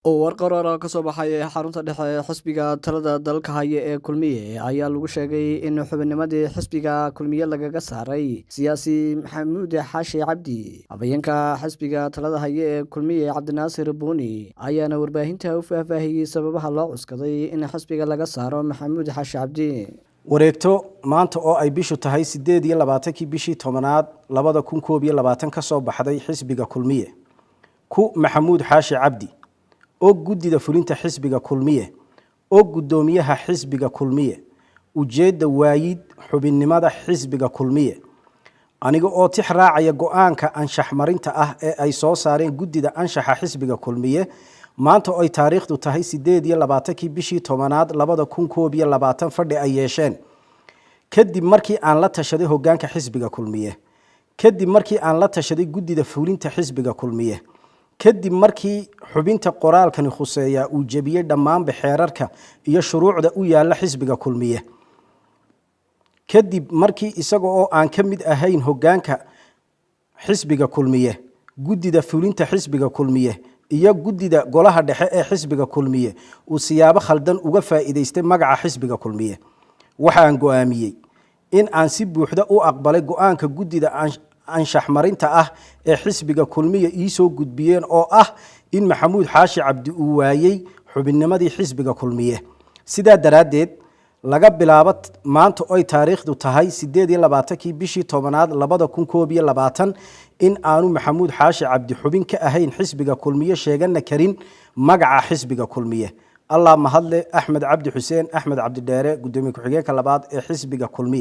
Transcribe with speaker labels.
Speaker 1: oo war qarar ka soo baxay xarunta dhexe ee xisbiga talada dalka haya ee kulmiye ayaa lagu sheegay in xubinnimadii xisbiga kulmiye lagaga saaray siyaasi maxamuud xaashi cabdi habayeenka xisbiga talada haya ee kulmiye cabdinaasir buuni ayaana warbaahinta u faahfaahiyey sababaha loo cuskaday in xisbiga laga saaro maxamuud xaashi cabdi
Speaker 2: wareegto maanta oo ay bishu tahay 28 bishii 10aad 2021 ka soo baxday xisbiga kulmiye ku maxamuud xaashi cabdi oo gudida fulinta xisbiga kulmiye oo gudoomiyaha xisbiga kulmiye ujeeda waayid xubinnimada xisbiga kulmiye aniga oo tix raacaya go'aanka anshax marinta ah ee ay soo saareen gudida anshaxa xisbiga kulmiye maanta oo ay taariikhdu tahay 28 bishii 10aad 2021 fadhi ay yeesheen kadib markii aan la tashaday hoggaanka xisbiga kulmiye kadib markii aan la tashaday gudida fulinta xisbiga kulmiye kadib markii xubinta qoraalkani khuseeya uu jabiyay dhammaan xeerarka iyo shuruucda u yaala xisbiga kulmiye kadib markii isaga oo aan ka mid ahayn hoggaanka xisbiga kulmiye gudida fulinta xisbiga kulmiye iyo gudida golaha dhexe ee xisbiga kulmiye uu siyaabo khaldan uga faa'iideystay magaca xisbiga kulmiye waxaan go'aamiyay in aan si buuxda u aqbalay go'aanka gudida anshax marinta ah ee xisbiga kulmiye ii soo gudbiyeen oo ah in maxamuud xaashi cabdi uu waayay xubinnimadii xisbiga kulmiye sidaa daraadeed laga bilaabo maanta oo ay taariikhdu tahay 28 bishii 10aad 2021 in aanu maxamuud xaashi cabdi xubin ka ahayn xisbiga kulmiye sheegana karin magaca xisbiga kulmiye allah mahadle axmed cabdi xuseen axmed cabdi dheere gudoomiye ku-xigeenka labaad ee xisbiga kulmiye